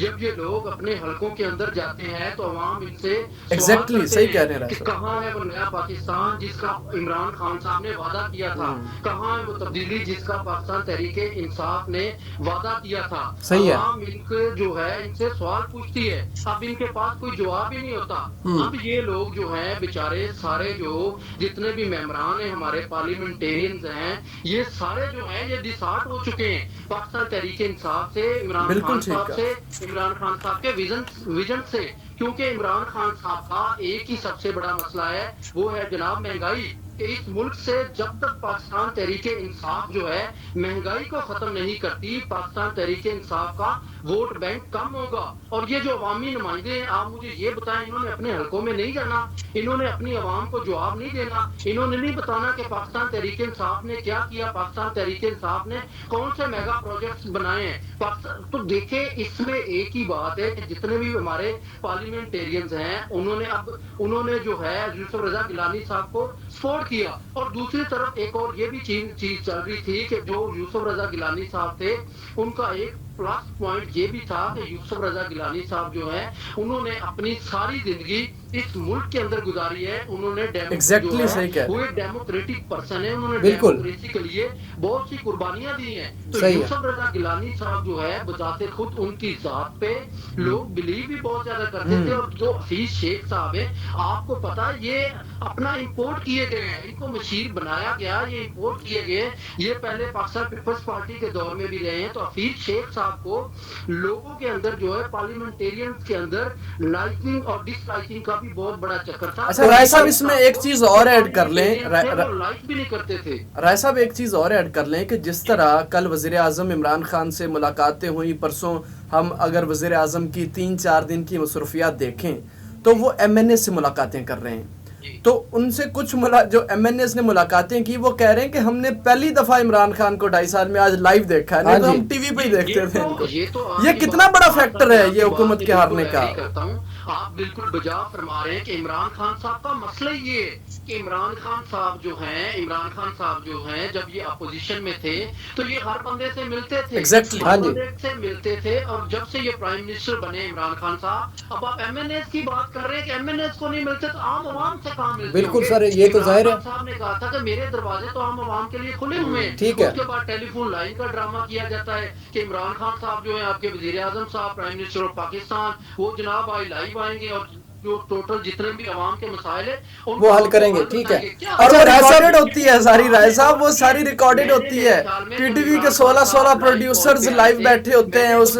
جب یہ لوگ اپنے حلقوں کے اندر جاتے ہیں تو عوام ان سے Exactly, صحیح کہہ رہے ہیں کہ کہاں ہے وہ نیا پاکستان جس کا عمران خان صاحب نے وعدہ کیا تھا، کہاں ہے وہ تبدیلی جس کا پاکستان تحریک انصاف نے وعدہ کیا تھا. صحیح ہے. عوام ان کو جو ہے ان سے سوال پوچھتی ہے، اب ان کے پاس کوئی جواب ہی نہیں ہوتا. اب یہ لوگ جو ہیں بیچارے سارے جو جتنے بھی ممبران ہیں ہمارے پارلیمنٹیرینز ہیں، یہ سارے جو ہیں یہ ڈسارٹ ہو چکے ہیں پاکستان تحریک انصاف سے، عمران خان صاحب سے، عمران خان صاحب کے ویژن سے. کیونکہ عمران خان صاحب کا ایک ہی سب سے بڑا مسئلہ ہے، وہ ہے جناب مہنگائی. کہ اس ملک سے جب تک پاکستان تحریک انصاف جو ہے مہنگائی کو ختم نہیں کرتی، پاکستان تحریک انصاف کا ووٹ بینک کم ہوگا. اور یہ جو عوامی نمائندے ہیں، آپ مجھے یہ بتائیں، انہوں نے اپنے حلقوں میں نہیں جانا، انہوں نے اپنی عوام کو جواب نہیں دینا، انہوں نے نہیں بتانا کہ پاکستان تحریک انصاف نے کیا کیا، پاکستان تحریک انصاف نے کون سے میگا پروجیکٹس بنائے ہیں. تو دیکھیں اس میں ایک ہی بات ہے کہ جتنے بھی ہمارے پارلیمنٹیرینز ہیں انہوں نے جو ہے یوسف رضا گیلانی صاحب کو سپورٹ کیا. اور دوسری طرف ایک اور یہ بھی چیز چل رہی تھی کہ جو یوسف رضا گیلانی صاحب تھے ان کا ایک پلس پوائنٹ یہ بھی تھا کہ یوسف رضا گیلانی صاحب جو ہیں انہوں نے اپنی ساری زندگی اس ملک کے اندر گزاری ہے. انہوں نے وہ ایک ڈیموکریٹک پرسن ہے، انہوں نے ڈیموکریسی کے لیے بہت سی قربانیاں دی ہیں. تو یوسف رضا گیلانی صاحب جو ہے بذات خود ان کی ذات پہ لوگ بلیو بھی بہت زیادہ کرتے تھے. اور جو حفیظ شیخ صاحب ہیں، آپ کو پتا یہ اپنا امپورٹ کیے گئے ہیں، ان کو مشیر بنایا گیا، یہ امپورٹ کیے گئے. یہ پہلے پاکستان پیپلز پارٹی کے دور میں بھی رہے ہیں. تو حفیظ شیخ صاحب کو لوگوں کے اندر جو ہے پارلیمنٹیرینز کے اندر لائکنگ اور ڈس لائکنگ کا بھی بہت بڑا چکر تھا. اچھا رائے صاحب اس میں ایک چیز اور ایڈ کر لیں، لائک بھی نہیں کرتے تھے. رائے صاحب ایک چیز اور ایڈ کر لیں کہ جس طرح کل وزیر اعظم عمران خان سے ملاقاتیں ہوئی، پرسوں ہم اگر وزیر اعظم کی 3-4 دن کی مصروفیات دیکھیں تو وہ ایم این اے سے ملاقاتیں کر رہے ہیں. تو ان سے کچھ جو ایم این ایز نے ملاقاتیں کی وہ کہہ رہے ہیں کہ ہم نے پہلی دفعہ عمران خان کو 2.5 سال میں آج لائیو دیکھا ہے، نہیں تو ہم ٹی وی پہ ہی دیکھتے تھے ان کو. یہ کتنا بڑا فیکٹر ہے یہ حکومت کے ہارنے کا. آپ بالکل بجا فرما رہے ہیں کہ عمران خان صاحب کا مسئلہ یہ ہے کہ عمران خان صاحب جو ہیں جب یہ اپوزیشن میں تھے تو یہ ہر بندے سے ملتے تھے، سے ملتے تھے. اور جب سے یہ پرائم منسٹر بنے عمران خان صاحب، اب آپ ایم این ایز کی بات کر رہے ہیں کہ ایم این ایز کو نہیں ملتے تو عام عوام سے کہاں ملتے. بالکل سر، یہ تو ظاہر ہے. صاحب نے کہا تھا کہ میرے دروازے تو عام عوام کے لیے کھلے ہوئے ہیں. ٹھیک ہے. اس کے بعد ٹیلی فون لائن کا ڈرامہ کیا جاتا ہے کہ عمران خان صاحب جو ہیں آپ کے وزیر اعظم صاحب، پرائم منسٹر آف پاکستان، وہ جناب لائیو آئیں گے اور جو ٹوٹل جتنے بھی عوام کے مسائل ہیں وہ حل کریں گے. ٹھیک ہے. اور وہ ریکارڈڈ ہوتی ہے ساری، رائے صاحب وہ ساری ریکارڈڈ ہوتی ہے. پی ٹی وی کے 16 پروڈیوسرز لائیو بیٹھے ہوتے ہیں اس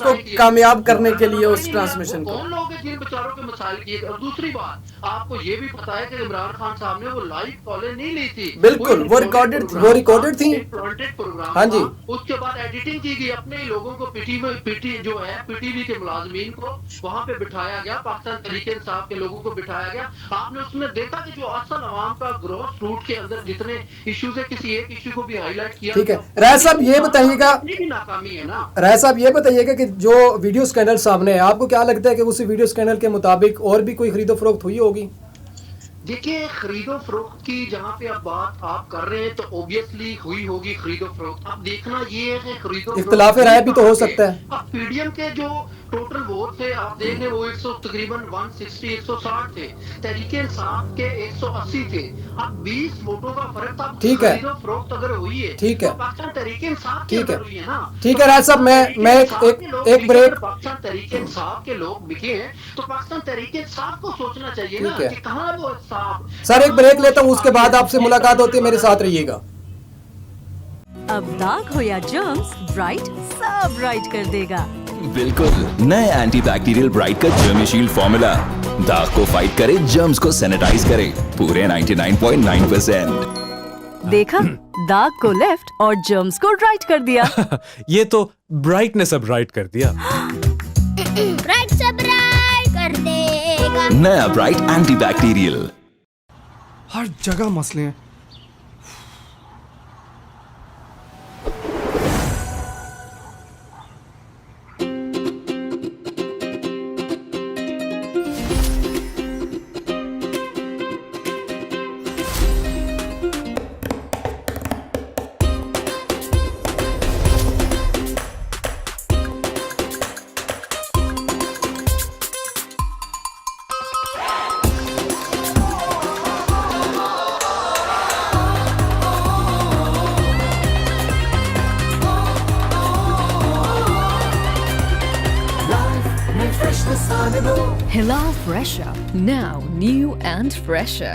کو کامیاب کرنے کے لیے اس ٹرانسمیشن کو. کون لوگ ہیں جن بیچاروں کے مسائل کیے. اور دوسری بات آپ کو یہ بھی پتا ہے کہ عمران خان صاحب نے وہ لائیو کالیں نہیں لی تھی. بالکل وہ ریکارڈڈ تھی. ہاں جی. اس کے بعد ایڈیٹنگ کی گئی، اپنے لوگوں کو پی ٹی وی کے ملازمین کو وہاں پہ بٹھایا گیا، پاکستان تحریک انصاف کے لوگوں کو بٹھایا گیا. آپ نے اس میں دیکھا کہ جو اصل عوام کا گروس روٹ کے اندر جتنے ایشوز ہیں کسی ایک ایشو کو بھی ہائی لائٹ کیا. ٹھیک ہے. رائے صاحب یہ بتائیے گا، ناکامی ہے نا. رائے صاحب یہ بتائیے گا کہ جو ویڈیو اسکینڈل سامنے ہے، آپ کو کیا لگتا ہے کہ اسی ویڈیو اسکینڈل کے مطابق اور بھی کوئی خرید و فروخت ہوئی ہوگی؟ دیکھیے خرید و فروخت کی جہاں پہ اب بات آپ کر رہے ہیں تو اوبیسلی ہوئی ہوگی خرید و فروخت. اب دیکھنا یہ ہے کہ خرید و فروخت اختلاف رائے بھی تو ہو سکتا ہے. اب پی ڈی ایم کے جو ٹوٹل ووٹ تھے آپ دیکھ لیں وہ تقریباً 160 تھے، تحریک انصاف کے 180 تھے. اب 20 ووٹوں کا فرق تھا. ٹھیک ہے. خرید و فروخت اگر ہوئی ہے ٹھیک ہے، پاکستان تحریک انصاف کی اگر ہوئی ہے نا. ٹھیک ہے رائے صاحب، میں ایک بریک. پاکستان تحریک انصاف کے لوگ بکے ہیں تو پاکستان تحریک انصاف کو سوچنا چاہیے نا کہ کہاں وہ سر ایک بریک لیتا ہوں، اس کے بعد آپ سے ملاقات ہوتی ہے. میرے ساتھ رہیے گا. اب داغ ہو یا جرمز، برائٹ سب رائٹ کر دے گا. بالکل نئے اینٹی بیکٹیریل برائٹ کا جرمی شیلڈ فارمولا داغ کو فائٹ کرے، جرمز کو سینیٹائز کرے پورے 99.9%. دیکھا، داغ کو لیفٹ اور جرمز کو رائٹ کر دیا. یہ تو برائٹ نے سب رائٹ کر دیا. برائٹ سب رائٹ کر دے گا. نیا برائٹ اینٹی بیکٹیریل. ہر جگہ مسئلے ہیں. Hilal Fresher, now new and fresher.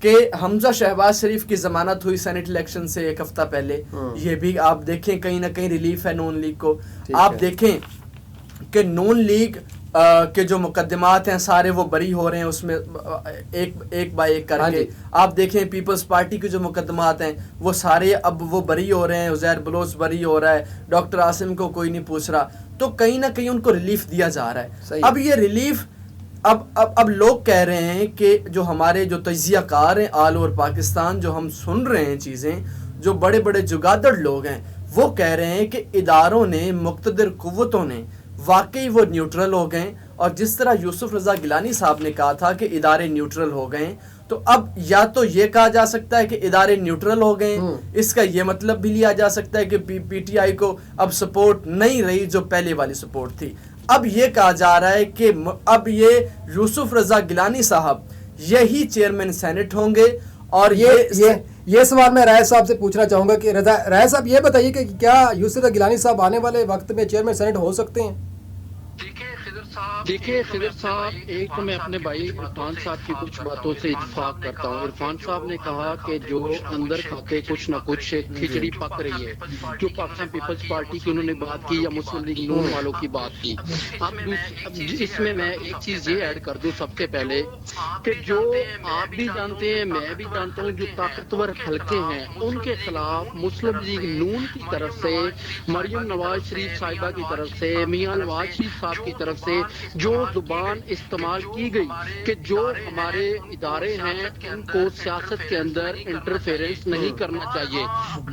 کہ حمزہ شہباز شریف کی ضمانت ہوئی سینٹ الیکشن سے ایک ہفتہ پہلے، یہ بھی آپ دیکھیں کہیں نہ کہیں ریلیف ہے نون لیگ کو. آپ دیکھیں کہ نون لیگ کے جو مقدمات ہیں سارے وہ بری ہو رہے ہیں اس میں ایک بائی ایک کر کے. آپ دیکھیں پیپلز پارٹی کے جو مقدمات ہیں وہ سارے اب وہ بری ہو رہے ہیں. عزیر بلوچ بری ہو رہا ہے، ڈاکٹر عاصم کو کوئی نہیں پوچھ رہا. تو کہیں نہ کہیں ان کو ریلیف دیا جا رہا ہے. اب یہ ریلیف اب لوگ کہہ رہے ہیں کہ جو ہمارے جو تجزیہ کار ہیں آل اوور پاکستان، جو ہم سن رہے ہیں چیزیں، جو بڑے بڑے جگادڑ لوگ ہیں وہ کہہ رہے ہیں کہ اداروں نے، مقتدر قوتوں نے واقعی وہ نیوٹرل ہو گئے. اور جس طرح یوسف رضا گیلانی صاحب نے کہا تھا کہ ادارے نیوٹرل ہو گئے، تو اب یا تو یہ کہا جا سکتا ہے کہ ادارے نیوٹرل ہو گئے، اس کا یہ مطلب بھی لیا جا سکتا ہے کہ پی ٹی آئی کو اب سپورٹ نہیں رہی جو پہلے والی سپورٹ تھی. اب یہ کہا جا رہا ہے کہ اب یہ یوسف رضا گیلانی صاحب یہی چیئرمین سینٹ ہوں گے. اور یہ سوال میں رائے صاحب سے پوچھنا چاہوں گا کہ رائے صاحب یہ بتائیے کہ کیا یوسف رضا گیلانی صاحب آنے والے وقت میں چیئرمین سینٹ ہو سکتے ہیں؟ دیکھیے خضر صاحب، ایک تو میں اپنے بھائی عرفان صاحب کی کچھ باتوں سے اتفاق کرتا ہوں. عرفان صاحب نے کہا کہ جو اندر کھاتے کچھ نہ کچھ کھچڑی پک رہی ہے، جو پاکستان پیپلز پارٹی کی انہوں نے بات کی یا مسلم لیگ نون والوں کی بات کی. اب اس میں ایک چیز یہ ایڈ کر دوں سب سے پہلے کہ جو آپ بھی جانتے ہیں، میں بھی جانتا ہوں، جو طاقتور حلقے ہیں ان کے خلاف مسلم لیگ نون کی طرف سے، مریم نواز شریف صاحبہ کی طرف سے، میاں نواز شریف صاحب کی طرف سے جو زبان استعمال کی گئی کہ جو ہمارے ادارے ہیں ان کو سیاست کے اندر انٹرفیرنس نہیں کرنا چاہیے.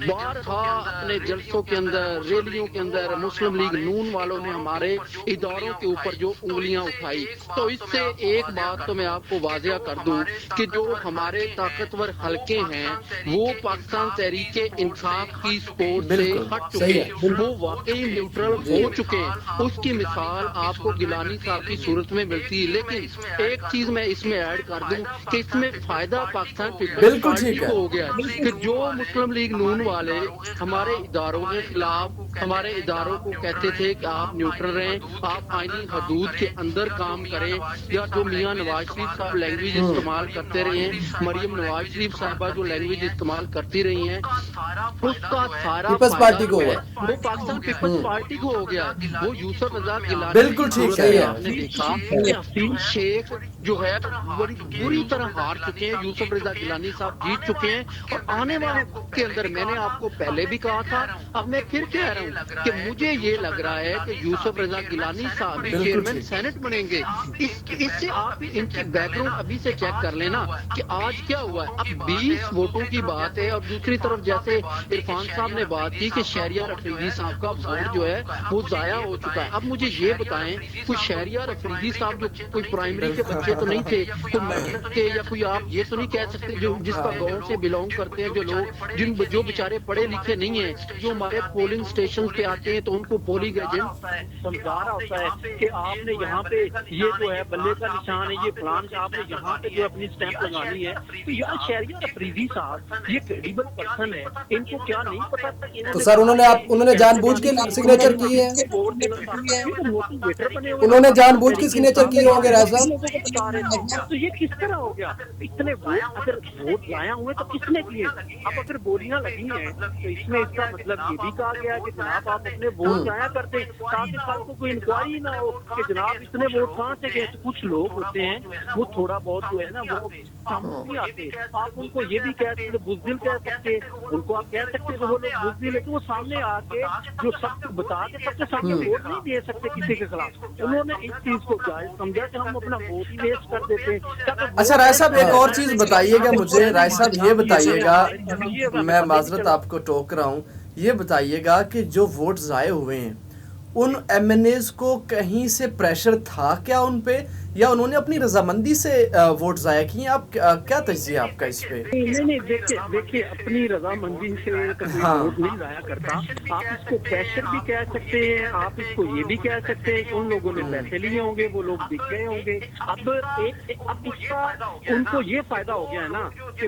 بارہا اپنے جلسوں کے اندر، ریلیوں کے اندر مسلم لیگ نون والوں نے ہمارے اداروں کے اوپر جو انگلیاں اٹھائی. تو اس سے ایک بات تو میں آپ کو واضح کر دوں کہ جو ہمارے طاقتور حلقے ہیں وہ پاکستان تحریک انصاف کی سپورٹ سے ہٹ چکے ہیں، وہ واقعی نیوٹرل ہو چکے ہیں. اس کی مثال آپ کو گیلانی صاحب کی صورت میں ملتی ہے. لیکن ایک چیز میں اس میں ایڈ کر دوں کہ اس میں فائدہ پاکستان پیپلز پارٹی کو ہو گیا کہ جو مسلم لیگ نون والے ہمارے اداروں کے خلاف، ہمارے اداروں کو کہتے تھے کہ آپ نیوٹرل رہیں، آپ آئینی حدود کے اندر کام کریں، یا جو میاں نواز شریف صاحب لینگویج استعمال کرتے رہے ہیں، مریم نواز شریف صاحبہ جو لینگویج استعمال کرتی رہی ہیں، اس کا سارا پیپلز پارٹی کو ہوا، وہ پاکستان پیپلز پارٹی کو ہو گیا. وہ یوسف رضا گیلانی بالکل ٹھیک ہے. آپ نے دیکھا کہ حسین شیخ جو ہے بڑی بری طرح ہار چکے ہیں، یوسف رضا گیلانی صاحب جیت چکے ہیں. اور آنے والے وقت کے اندر میں نے آپ کو پہلے بھی کہا تھا، اب میں پھر کہہ رہا ہوں کہ مجھے یہ لگ رہا ہے کہ یوسف رضا گیلانی صاحب چیئرمین سینٹ بنیں گے. اس سے آپ ان کی بیک گراؤنڈ ابھی سے چیک کر لینا کہ آج کیا ہوا ہے. اب 20 ووٹوں کی بات ہے، اور دوسری طرف جیسے عرفان صاحب نے بات کی کہ شہریار افریدی صاحب کا ووٹ جو ہے وہ ضائع ہو چکا ہے. اب مجھے یہ بتائیں، کوئی شہریار افریدی صاحب جو کوئی پرائمری کے بچے تو نہیں تھے، کوئی میٹرک کے، یا کوئی آپ یہ تو نہیں کہہ سکتے جو جس کا گاؤں سے بلونگ کرتے ہیں جو لوگ جو بیچارے پڑھے لکھے نہیں ہیں، جو ہمارے پولنگ اسٹیشن پہ آتے ہیں تو ان کو پولنگ ایجنٹ سمجھا رہا ہوتا ہے کہ آپ نے یہاں پہ یہ جو ہے بلے کا نشان ہے، یہ فلان کا، آپ نے یہاں پہ جو اپنی اسٹیمپ لگانی ہے. تو یار شہریار افریدی صاحب یہ کریڈیبل پرسن ہے، ان کو کیا نہیں پتا تھا؟ تو سر انہوں نے جان بوجھ کے سگنیچر کی ہے، انہوں نے جان بوجھ کے سگنیچر کیے ہوں گے رائے صاحب. تو یہ کس طرح ہو گیا؟ اتنے ووٹ اگر ووٹ ضائع ہوئے تو کس نے کیے؟ اب اگر بولیاں لگی ہیں تو اس میں اس کا مطلب یہ بھی کہا گیا کہ جناب آپ اپنے ووٹ ضائع کرتے تاکہ کل کو کوئی انکوائری نہ ہو کہ جناب اتنے ووٹ کہاں سے گئے. تو کچھ لوگ ہوتے ہیں وہ تھوڑا بہت جو ہے نا وہ سامنے نہیں آتے. آپ ان کو یہ بھی کہہ سکتے، بزدل کہہ سکتے، ان کو آپ کہہ سکتے کہ وہ لوگ بزدل ہے، تو وہ سامنے آ کے جو سب کو بتا کے سب کے سامنے ووٹ نہیں دے سکتے کسی کے خلاف. انہوں نے اس چیز کو جائز سمجھا کہ ہم اپنا ووٹ ہی ویسٹ کر دیتے ہیں. اچھا رائے صاحب ایک اور چیز بتائیے گا مجھے، رائے صاحب یہ بتائیے گا، میں معذرت آپ کو ٹوک رہا ہوں، یہ بتائیے گا کہ جو ووٹ ضائع ہوئے ہیں ان ایم این ایز کو کہیں سے پریشر تھا کیا ان پہ، یا انہوں نے اپنی رضامندی سے ووٹ ضائع کیے؟ آپ کیا تجزیہ آپ کا اس پہ؟ نہیں دیکھیے اپنی رضامندی سے ووٹ نہیں ضائع کرتا. آپ اس کو پریشر بھی کہہ سکتے ہیں، آپ اس کو یہ بھی کہہ سکتے ہیں کہ ان لوگوں نے پیسے لیے ہوں گے، وہ لوگ دکھ گئے ہوں گے. اب اس کا ان کو یہ فائدہ ہو گیا ہے نا کہ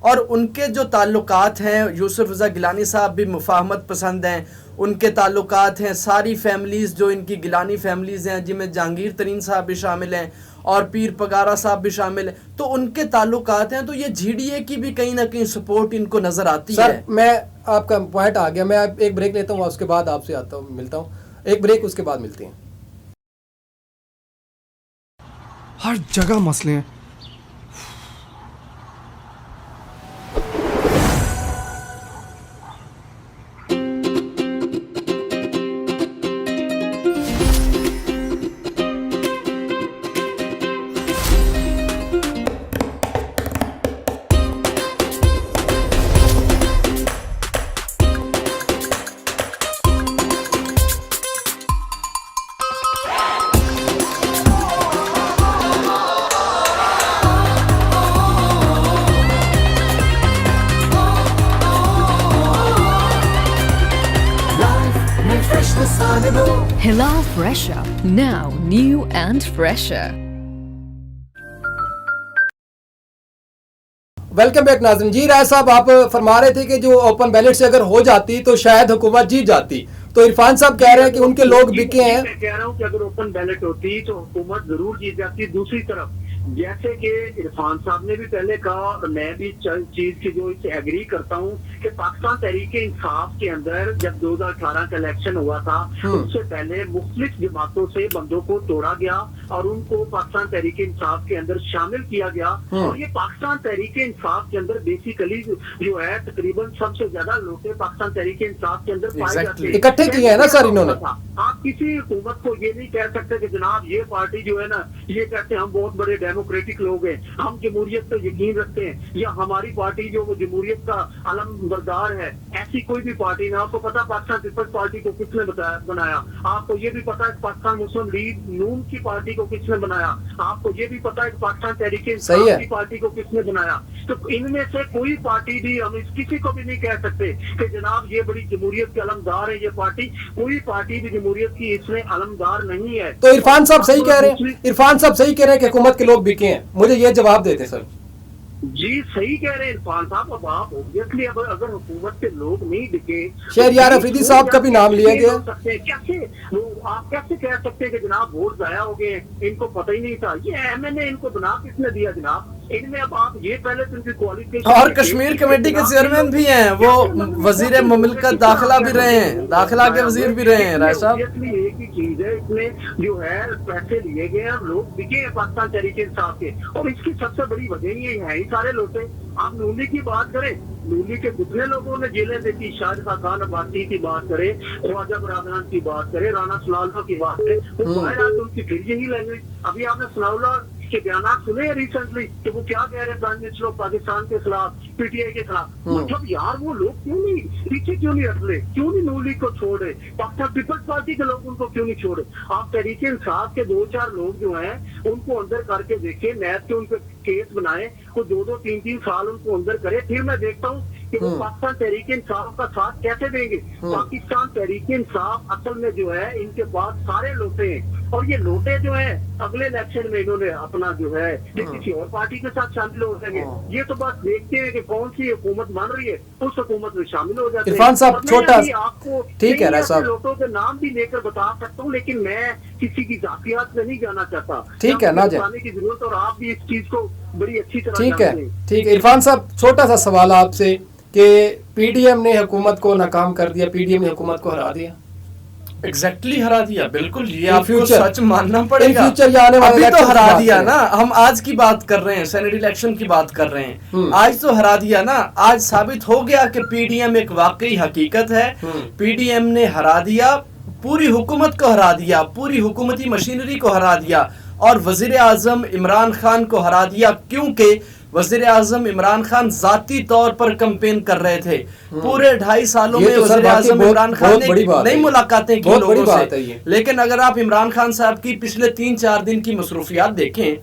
اور ان کے جو تعلقات ہیں, یوسف رضا گیلانی صاحب بھی مفاہمت پسند ہیں, ان کے تعلقات ہیں ساری فیملیز جو ان کی گیلانی فیملیز ہیں جن میں جہانگیر ترین صاحب بھی شامل ہیں اور پیر پگارا صاحب بھی شامل ہیں, تو ان کے تعلقات ہیں, تو یہ جی ڈی اے کی بھی کہیں نہ کہیں سپورٹ ان کو نظر آتی سر ہے. میں آپ کا پوائنٹ آ گیا, میں ایک بریک لیتا ہوں اور اس کے بعد آپ سے آتا ہوں, ملتا ہوں, ایک بریک اس کے بعد ملتے ہیں. ہر جگہ مسئلے ہیں. Hila Fresher. Now new and fresher. Welcome back ناظرین. جی رائے صاحب, آپ فرما رہے تھے کہ جو اوپن بیلٹ سے اگر ہو جاتی تو شاید حکومت جیت جاتی, تو عرفان صاحب کہہ رہے ہیں کہ ان کے لوگ بکے ہیں. میں کہہ رہا ہوں کہ اگر اوپن بیلٹ ہوتی تو حکومت ضرور جیت جاتی. دوسری طرف جیسے کہ عرفان صاحب نے بھی پہلے کہا اور میں بھی چیز کی جو اس سے ایگری کرتا ہوں کہ پاکستان تحریک انصاف کے اندر جب 2018 کا الیکشن ہوا تھا اس سے پہلے مختلف جماعتوں سے بندوں کو توڑا گیا اور ان کو پاکستان تحریک انصاف کے اندر شامل کیا گیا, اور یہ پاکستان تحریک انصاف کے اندر بیسیکلی جو ہے تقریباً سب سے زیادہ لوٹے پاکستان تحریک انصاف کے اندر پائے جاتے ہیں. اکٹھے کیے ہیں نا سر انہوں نے. آپ کسی حکومت کو یہ نہیں کہہ سکتے کہ جناب یہ پارٹی جو ہے نا یہ کہتے ہیں ہم بہت بڑے ڈیموکریٹک لوگ ہیں, ہم جمہوریت پہ یقین رکھتے ہیں, یا ہماری پارٹی جو وہ جمہوریت کا علم بردار ہے. ایسی کوئی بھی پارٹی نہ. آپ کو پتا پاکستان پیپلز پارٹی کو کس نے بنایا, آپ کو یہ بھی پتا ہے پاکستان مسلم لیگ نون کی پارٹی کو کس نے بنایا, آپ کو یہ بھی پتا ہے پاکستان تحریک انصاف کی پارٹی کو کس نے بنایا. تو ان میں سے کوئی پارٹی بھی ہم کسی کو بھی نہیں کہہ سکتے کہ جناب یہ بڑی جمہوریت کے علمدار ہے. یہ پارٹی کوئی پارٹی بھی جمہوریت کی اس میں علمدار نہیں ہے. تو عرفان صاحب صحیح کہہ رہے ہیں, عرفان صاحب صحیح کہہ رہے ہیں کہ حکومت کے لوگ بکے ہیں. مجھے یہ جواب دیتے سر. جی صحیح کہہ رہے ہیں عرفان صاحب. اب آپ اوبیسلی اگر حکومت کے لوگ نہیں دکھے, شہریار افریدی صاحب کا بھی نام لیا گیا. کیسے آپ کیسے کہہ سکتے ہیں کہ جناب ووٹ ضائع ہو گئے, ان کو پتہ ہی نہیں تھا. یہ ایم این اے ان کو بنا کس نے دیا جناب؟ ان میں اب آپ یہ پہلے تو ان کی کوالیفیکیشن, اور کشمیر کمیٹی کے چیئرمین بھی ہیں, وہ وزیر مملکت داخلہ بھی رہے ہیں, داخلہ کے وزیر بھی رہے ہیں. رائے صاحب ایک ہی چیز ہے, اس میں جو ہے پیسے لیے گئے ہیں, لوگ بکے ہیں پاکستان تحریک انصاف کے, اور اس کی سب سے بڑی وجہ یہ ہے ہی سارے لوٹے. آپ نولی کی بات کریں, نولی کے کتنے لوگوں نے جیلیں دیکھی, شاہجہاں خان عباسی کی بات کریں, خواجہ برادران کی بات کریں, رانا ثناءاللہ کی بات کریں, وہ باہر آتے ان کی پھر یہی لینگویج. ابھی آپ نے ثناءاللہ کے بیانات سنے ہیں ریسنٹلی کہ وہ کیا کہہ رہے ہیں پرائم منسٹر آف پاکستان کے خلاف, پی ٹی آئی کے خلاف. مطلب یار وہ لوگ کیوں نہیں پیچھے کیوں نہیں ہٹ رہے, کیوں نہیں نون لیگ کو چھوڑ رہے, پاکستان پیپلز پارٹی کے لوگ ان کو کیوں نہیں چھوڑ رہے؟ آپ تحریک انصاف کے 2-4 لوگ جو ہیں ان کو اندر کر کے دیکھیں, نیب کے ان پہ کیس بنائیں, کوئی 2-3 سال ان کو اندر کرے, پھر میں دیکھتا ہوں کہ وہ پاکستان تحریک انصاف کا ساتھ کیسے دیں گے. پاکستان تحریک انصاف اصل میں جو ہے ان کے پاس سارے لوٹے ہیں, اور یہ لوٹے جو ہیں اگلے الیکشن میں انہوں نے اپنا جو ہے کسی اور پارٹی کے ساتھ شامل ہو جائیں گے. یہ تو بس دیکھتے ہیں کہ کون سی حکومت بن رہی ہے, اس حکومت میں شامل ہو جاتے ہیں. عرفان صاحب چھوٹا آپ کو ٹھیک ہے رائے صاحب, لوٹوں کے نام بھی لے کر بتا سکتا ہوں, لیکن میں کسی کی ذاتیات میں نہیں جانا چاہتا. ٹھیک ہے نہ جائے کی ضرورت, اور آپ بھی اس چیز کو بڑی اچھی طرح ٹھیک ہے. ٹھیک ہے عرفان صاحب, چھوٹا سا سوال آپ سے کہ پی ڈی ایم نے حکومت کو ناکام کر دیا, پی ڈی ایم نے حکومت کو ہرا دیا. ایگزیکٹلی ہرا دیا, بالکل یہ آپ کو سچ ماننا پڑے گا. ابھی تو ہرا دیا نا, ہم آج کی بات کر رہے ہیں, سینیٹ الیکشن کی بات کر رہے ہیں, آج تو ہرا دیا نا. آج ثابت ہو گیا کہ پی ڈی ایم ایک واقعی حقیقت ہے. پی ڈی ایم نے ہرا دیا, پوری حکومت کو ہرا دیا, پوری حکومتی مشینری کو ہرا دیا, اور وزیر اعظم عمران خان کو ہرا دیا, کیونکہ وزیر اعظم عمران خان ذاتی طور پر کمپین کر رہے تھے. پورے 2.5 سالوں میں وزیر اعظم عمران خان نے نئی ملاقاتیں کی لوگوں سے, لیکن اگر آپ عمران خان صاحب کی پچھلے 3-4 دن کی مصروفیات دیکھیں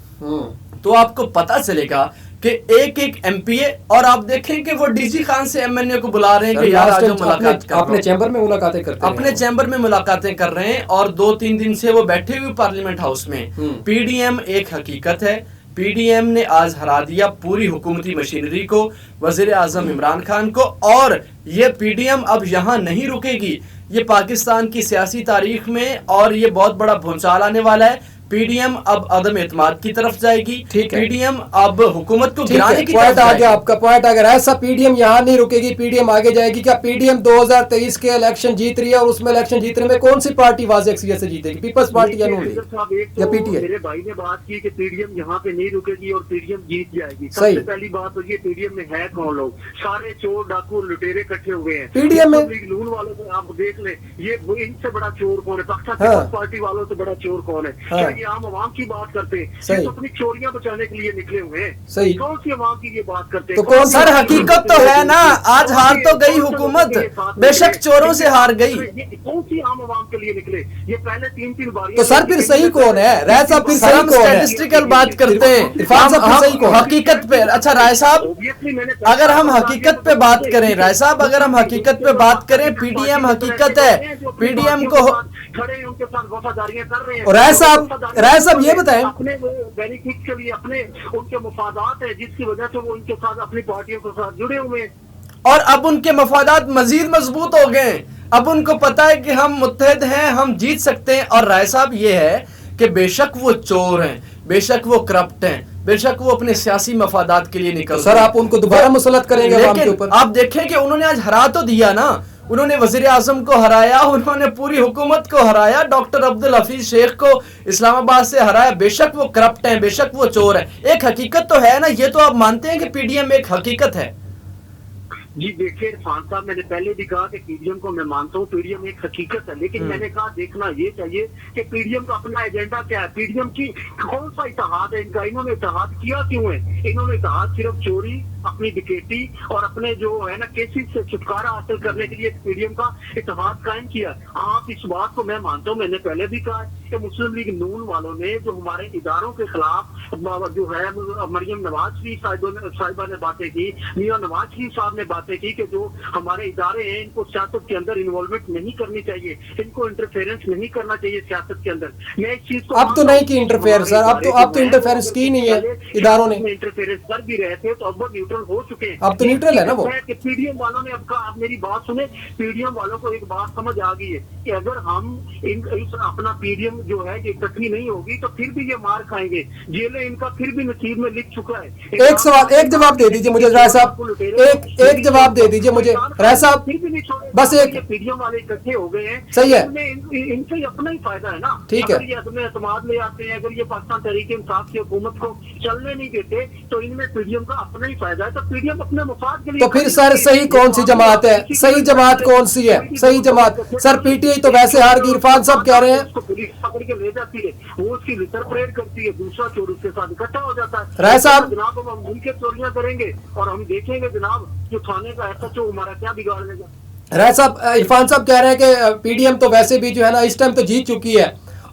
تو آپ کو پتا چلے گا کہ ایک ایک MP اور آپ دیکھیں کہ وہ DG خان سے MNA کو بلا رہے ہیں کہ یار آجو ملاقات کر اپنے چیمبر میں ملاقاتیں کرتے ہیں، اپنے چیمبر میں ملاقاتیں کر رہے ہیں، اور 2-3 دن سے وہ بیٹھے ہوئے پارلیمنٹ ہاؤس میں. PDM ایک حقیقت ہے. PDM نے آج ہرا دیا پوری حکومتی مشینری کو، وزیر اعظم عمران خان کو، اور یہ PDM اب یہاں نہیں رکے گی. یہ پاکستان کی سیاسی تاریخ میں اور یہ بہت بڑا بھونچال آنے والا ہے. PDM اب عدم اعتماد کی طرف جائے گی. PDM اب حکومت کو گرانے کی طرف جائے گی. آپ کا پوائنٹ اگر ایسا PDM یہاں نہیں رکے گی، PDM آگے جائے گی. کیا PDM 2023 کے الیکشن جیت رہی ہے، اور اس میں الیکشن جیتنے میں کون سی پارٹی واضح اکثریت سے جیتے گی؟ پیپلز پارٹی یا نون لیگ یا PTI؟ میرے بھائی نے بات کی کہ PDM یہاں پہ نہیں رکے گی اور PDM جیت جائے گی. سب سے پہلی بات تو یہ PDM میں ہے کون لوگ؟ سارے چور ڈاکو لٹیرے کٹھے ہوئے ہیں. PDM میں نون والوں کو آپ دیکھ لیں، یہ ان سے بڑا چور کون ہے؟ پاکستان پارٹی والوں سے بڑا چور کون ہے؟ کیا یہ عام عوام کی بات کرتے ہیں؟ یہ اپنی چوریاں بچانے کے لیے نکلے ہوئے ہیں. کون سی عوام کی یہ بات کرتے ہیں؟ تو سر حقیقت تو ہے نا، آج ہار تو گئی حکومت، بے شک چوروں سے ہار گئی. کون سی عام عوام کے لیے نکلے؟ یہ پہلے 3 بار. تو سر پھر صحیح کون ہے؟ رائے صاحب پھر صحیح کون ہے؟ اسٹیٹسٹیکل بات کرتے ہیں حقیقت پہ. اچھا رائے صاحب اگر ہم حقیقت پہ بات کریں، رائے صاحب اگر ہم حقیقت پہ بات کریں، PDM حقیقت ہے. PDM کو کھڑے ان کے ساتھ وفاداریاں کر رہے ہیں. اور رائے صاحب یہ بتائیں، اپنے بینیفٹ کے لیے اپنے ان کے مفادات ہیں، جس کی وجہ سے وہ ان کے ساتھ اپنی پارٹیوں کے ساتھ جڑے ہوئے ہیں. اور اب ان کے مفادات مزید مضبوط ہو گئے. اب ان کو پتا ہے کہ ہم متحد ہیں، ہم جیت سکتے ہیں. اور رائے صاحب یہ ہے کہ بے شک وہ چور ہیں، بے شک وہ کرپٹ ہیں، بے شک وہ اپنے سیاسی مفادات کے لیے نکل. سر آپ ان کو دوبارہ مسلط کریں گے عوام کے اوپر؟ آپ دیکھیں کہ انہوں نے آج ہرا تو دیا نا، انہوں نے وزیر اعظم کو ہرایا، انہوں نے پوری حکومت کو ہرایا، ڈاکٹر عبدالحفیظ شیخ کو اسلام آباد سے ہرایا. بے شک وہ کرپٹ ہیں، بے شک وہ چور ہیں. ایک حقیقت تو ہے نا، یہ تو آپ مانتے ہیں کہ PDM ایک حقیقت ہے. جی دیکھیں عرفان صاحب، میں نے پہلے بھی کہا کہ PDM کو میں مانتا ہوں، PDM ایک حقیقت ہے، لیکن میں نے کہا دیکھنا یہ چاہیے کہ PDM کا اپنا ایجنڈا کیا ہے. PDM کی کون سا اتحاد ہے ان کا؟ انہوں نے اتحاد کیا کیوں ہے؟ انہوں نے اتحاد صرف چوری، اپنی ڈکیٹی اور اپنے جو ہے نا کیسز سے چھٹکارا حاصل کرنے کے لیے PDM کا اتحاد قائم کیا. آپ اس بات کو میں مانتا ہوں، میں نے پہلے بھی کہا کہ مسلم لیگ نون والوں نے جو ہمارے اداروں کے خلاف جو ہے مریم نواز شریف صاحبہ نے باتیں کی، میاں نواز شریف صاحب نے باتیں کی کہ جو ہمارے ادارے ہیں ان کو سیاست کے اندر انوالومنٹ نہیں کرنی چاہیے، ان کو انٹرفیئرنس نہیں کرنا چاہیے سیاست کے اندر. میں اس چیز کو اب تو نہیں کی انٹرفیئر سر، اب تو انٹرفیئرنس کی نہیں ہے اداروں نے. انٹرفیئرنس کر بھی رہے تھے تو اب وہ نیوٹرل ہو چکے ہیں. اب تو نیوٹرل ہے نا وہ. PDM والوں نے اب کہا، آپ میری بات سنیں، PDM والوں کو ایک بات سمجھ آ گئی ہے کہ اگر ہم اپنا PDM جو ہے یہ اکٹھی نہیں ہوگی تو پھر بھی یہ مار کھائیں گے. جیلیں ان کا پھر بھی نصیب میں لکھ چکا ہے. ایک سوال، ایک جواب دے دیجیے مجھے رائے صاحب، ایک جواب دے دیجیے مجھے رائے صاحب، بس ایک. PDM والے اکٹھے ہو گئے ہیں، صحیح ہے، ان سے اپنا ہی فائدہ ہے نا. ٹھیک ہے، اگر یہ عدم اعتماد لے آتے ہیں، اگر یہ پاکستان تحریک انصاف کی حکومت کو چلنے نہیں دیتے تو ان میں PDM کا اپنا ہی فائدہ ہے. تو PDM اپنے مفاد کے لیے. تو پھر سر صحیح کون سی جماعت ہے؟ صحیح جماعت کون سی ہے؟ صحیح جماعت سر PTI تو ویسے ہار گئی. عرفان صاحب کہہ رہے ہیں پولیس پکڑ کے لے جاتی ہے، وہ اس کی ریسر پریڈ کرتی ہے، دوسرا چور اس کے ساتھ اکٹھا ہو جاتا ہے. رائے صاحب جناب ہم مل کے چوریاں کریں گے اور ہم دیکھیں گے جناب جو تھانے کا SHO ہمارا کیا بگاڑ لے گا. رائے صاحب عرفان صاحب کہہ رہے ہیں کہ PDM تو ویسے بھی جو ہے نا اس ٹائم تو جیت چکی ہے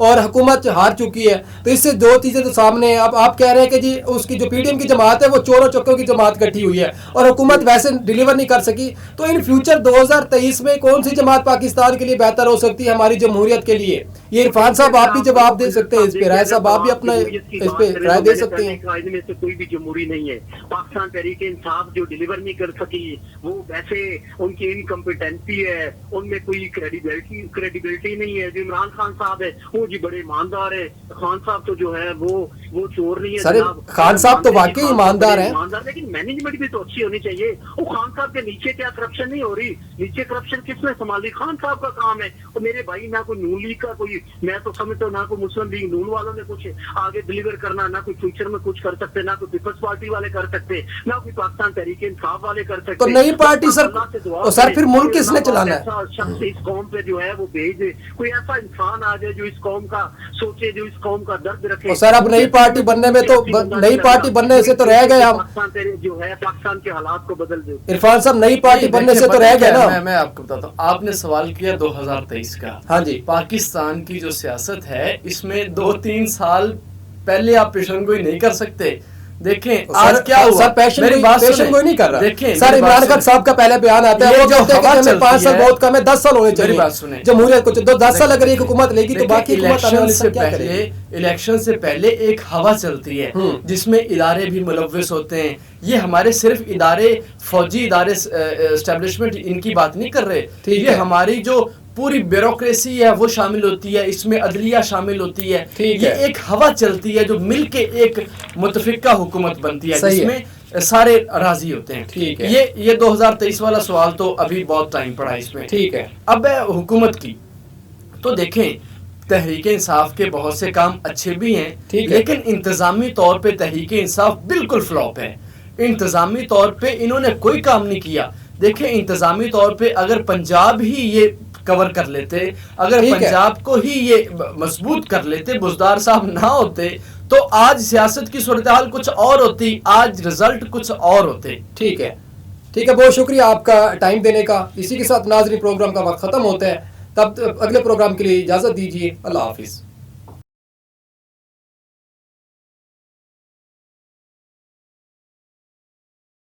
اور حکومت ہار چکی ہے، تو اس سے دو چیزیں تو سامنے ہیں. اب آپ کہہ رہے ہیں کہ جی اس کی جو PDM کی جماعت ہے وہ چوروں چکوں کی جماعت کٹھی ہوئی ہے اور حکومت ویسے ڈیلیور نہیں کر سکی. تو ان فیوچر 2023 میں کون سی جماعت پاکستان کے لیے بہتر ہو سکتی ہے ہماری جمہوریت کے لیے؟ یہ عرفان صاحب آپ بھی جواب دے سکتے ہیں اس پہ، رائے صاحب آپ بھی اپنا اس پہ رائے دے سکتے ہیں. میں سے کوئی بھی جمہوری نہیں ہے. پاکستان تحریک انصاف جو ڈیلیور نہیں کر سکی وہ ویسے ان کی انکمپیٹنسی ہے، ان میں کوئی کریڈیبلٹی نہیں ہے. جو عمران خان صاحب ہے وہ جی بڑے ایماندار ہے، خان صاحب تو جو ہے وہ چور نہیں ہے. سر خان صاحب تو واقعی ایماندار ہیں، لیکن مینجمنٹ بھی تو اچھی ہونی چاہیے. وہ خان صاحب کے نیچے کیا کرپشن نہیں ہو رہی؟ نیچے کرپشن کس نے سنبھالی؟ خان صاحب کا کام ہے. اور میرے بھائی نہ کوئی نون لیگ کا کوئی میں تو سمجھتا ہوں نہ کوئی مسلم لیگ نون والوں نے کچھ آگے ڈلیور کرنا، نہ کوئی فیوچر میں کچھ کر سکتے، نہ کوئی پیپلز پارٹی والے کر سکتے، نہ کوئی پاکستان تحریک انصاف والے کر سکتے. تو نئی پارٹی سر پھر ملک کس نے چلانا ہے؟ شخص اس قوم پہ جو ہے وہ بھیج دے، کوئی ایسا انسان آ جائے جو اس قوم کا سوچے، جو اس قوم کا درد رکھے. سر اب نئی پارٹی بننے میں تو نئی پارٹی بننے سے تو رہ گئے ہم، جو ہے پاکستان کے حالات کو بدل دے. عرفان صاحب نئی پارٹی بننے سے تو رہ گئے نا. میں آپ کو بتاتا ہوں، آپ نے سوال کیا 2023 کا. ہاں جی، پاکستان کی جو سیاست ہے اس میں 2-3 سال پہلے آپ پیشن گوئی نہیں کر سکتے. دیکھیں آج کیا ہوا، سر پیشن کوئی نہیں کر رہا. دیکھیں سر عمران خان صاحب کا پہلے بیان آتا ہے وہ کہتے ہیں کہ ہمیں 5 سال بہت کم ہے، 10 سال ہونے چاہیے جمہوریت کو. 10 سال اگر ایک حکومت لے گی تو باقی حکومت آنے والی سب کیا کرے گی؟ الیکشن سے پہلے ایک ہوا چلتی ہے جس میں ادارے بھی ملوث ہوتے ہیں. یہ ہمارے صرف ادارے، فوجی ادارے، اسٹیبلشمنٹ ان کی بات نہیں کر رہے، یہ ہماری جو پوری بیوروکریسی ہے وہ شامل ہوتی ہے، اس میں عدلیہ شامل ہوتی ہے. یہ ایک ہوا چلتی ہے جو مل کے ایک متفقہ حکومت بنتی ہے جس میں سارے راضی ہوتے ہیں. یہ 2023 والا سوال تو ابھی بہت ٹائم پڑا ہے اس میں. ٹھیک ہے. اب حکومت کی تو دیکھیں تحریک انصاف کے بہت سے کام اچھے بھی ہیں، لیکن انتظامی طور پہ تحریک انصاف بالکل فلاپ ہے. انتظامی طور پہ انہوں نے کوئی کام نہیں کیا. دیکھیں انتظامی طور پہ اگر پنجاب ہی یہ کور کر لیتے، اگر پنجاب کو ہی یہ مضبوط کر لیتے، بزدار صاحب نہ ہوتے تو آج سیاست کی صورتحال کچھ اور ہوتی، آج رزلٹ کچھ اور ہوتے. ٹھیک ہے، ٹھیک ہے، بہت شکریہ آپ کا ٹائم دینے کا. اسی کے ساتھ ناظرین پروگرام کا وقت ختم ہوتا ہے. تب اگلے پروگرام کے لیے اجازت دیجیے. اللہ حافظ.